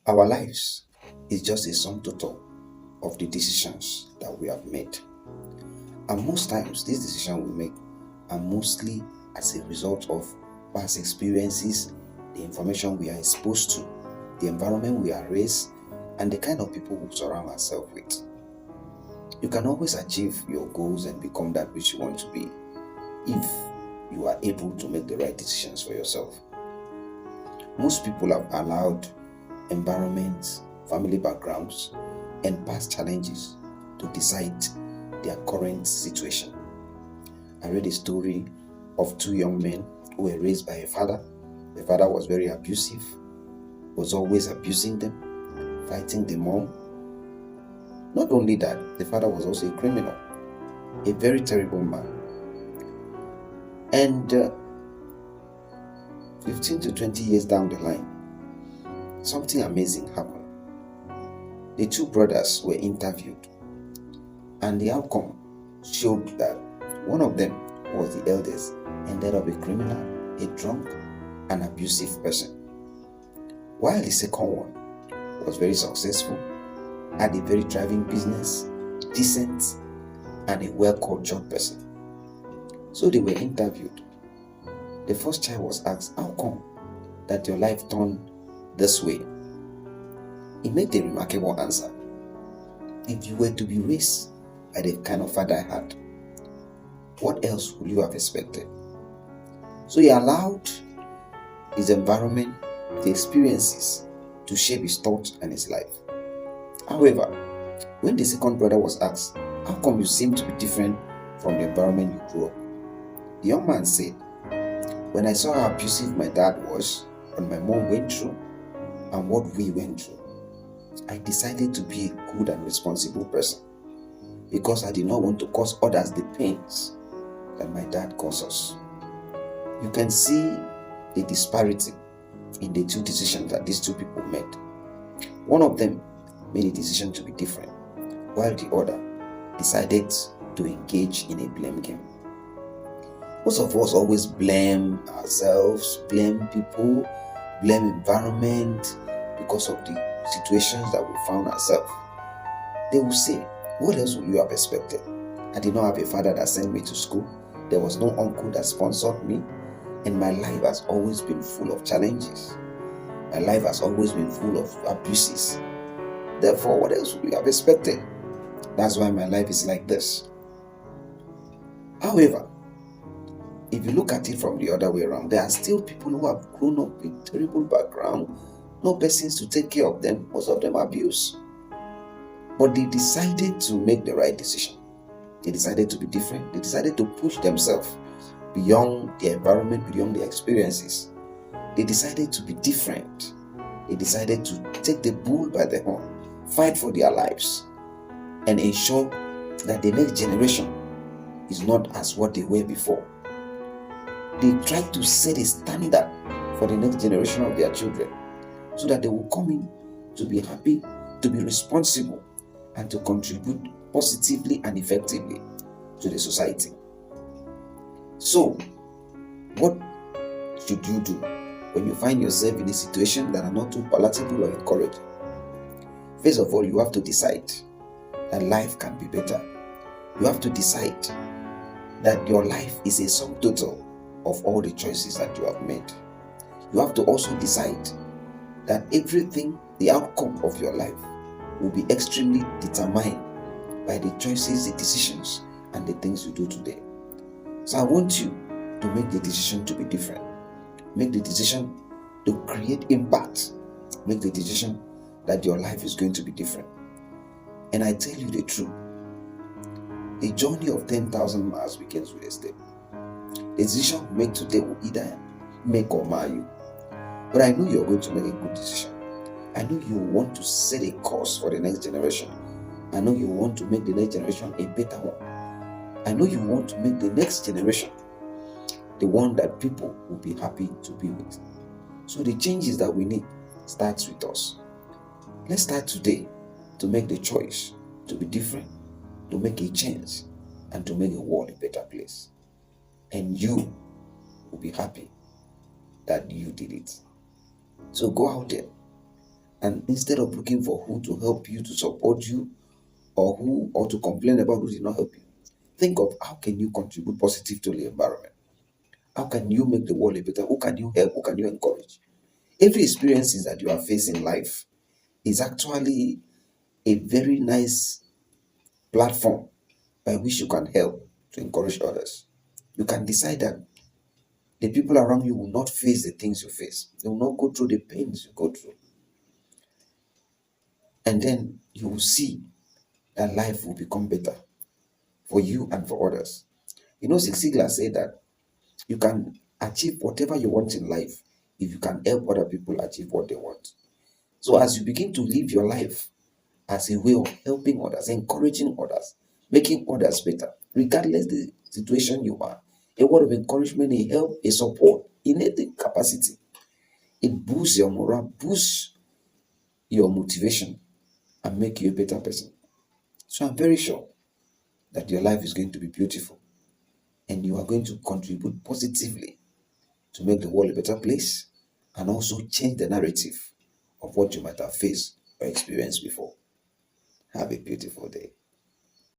Our lives is just a sum total of the decisions that we have made. And most times, these decisions we make are mostly as a result of past experiences, the information we are exposed to, the environment we are raised, and the kind of people we surround ourselves with. You can always achieve your goals and become that which you want to be if you are able to make the right decisions for yourself. Most people have allowed environments, family backgrounds, and past challenges to decide their current situation. I read a story of two young men who were raised by a father. The father was very abusive, was always abusing them, fighting the mom. Not only that, the father was also a criminal, a very terrible man. And 15 to 20 years down the line, something amazing happened. The two brothers were interviewed, and the outcome showed that one of them was the eldest, ended up a criminal, a drunk, an abusive person, while the second one was very successful, had a very thriving business, decent, and a well-cultured person. So they were interviewed. The first child was asked, how come that your life turned this way? He made a remarkable answer. If you were to be raised by the kind of father I had, what else would you have expected? So he allowed his environment, the experiences, to shape his thoughts and his life. However, when the second brother was asked, how come you seem to be different from the environment you grew up? The young man said, when I saw how abusive my dad was, and my mom went through, and what we went through, I decided to be a good and responsible person because I did not want to cause others the pains that my dad caused us. You can see the disparity in the two decisions that these two people made. One of them made a decision to be different, while the other decided to engage in a blame game. Most of us always blame ourselves, blame people, blame environment because of the situations that we found ourselves. They will say, what else would you have expected? I did not have a father that sent me to school. There was no uncle that sponsored me. And my life has always been full of challenges. My life has always been full of abuses. Therefore, what else would you have expected? That's why my life is like this. However, if you look at it from the other way around, there are still people who have grown up with terrible background, no persons to take care of them, most of them abuse. But they decided to make the right decision. They decided to be different. They decided to push themselves beyond their environment, beyond their experiences. They decided to be different. They decided to take the bull by the horn, fight for their lives, and ensure that the next generation is not as what they were before. They tried to set a standard for the next generation of their children so that they will come in to be happy, to be responsible, and to contribute positively and effectively to the society. So, what should you do when you find yourself in a situation that are not too palatable or encouraging? First of all, you have to decide that life can be better. You have to decide that your life is a sum total of all the choices that you have made. You have to also decide that everything, the outcome of your life, will be extremely determined by the choices, the decisions, and the things you do today. So I want you to make the decision to be different. Make the decision to create impact. Make the decision that your life is going to be different. And I tell you the truth, the journey of 10,000 miles begins with a step. The decision you make today will either make or mar you. But I know you're going to make a good decision. I know you want to set a course for the next generation. I know you want to make the next generation a better one. I know you want to make the next generation the one that people will be happy to be with. So the changes that we need starts with us. Let's start today to make the choice to be different, to make a change, and to make the world a better place. And you will be happy that you did it. So go out there And instead of looking for who to help you, to support you, or to complain about who did not help you, think of how can you contribute positive to the environment. How can you make the world a better? Who can you help? Who can you encourage? Every experiences that you are facing in life is actually a very nice platform by which you can help to encourage others. You can decide that the people around you will not face the things you face. They will not go through the pains you go through. And then you will see that life will become better for you and for others. You know, Zig Ziglar said that you can achieve whatever you want in life if you can help other people achieve what they want. So as you begin to live your life as a way of helping others, encouraging others, making others better, regardless the situation you are, a word of encouragement, a help, a support in any capacity, it boosts your morale, boosts your motivation, and make you a better person. So I'm very sure that your life is going to be beautiful and you are going to contribute positively to make the world a better place and also change the narrative of what you might have faced or experienced before. Have a beautiful day.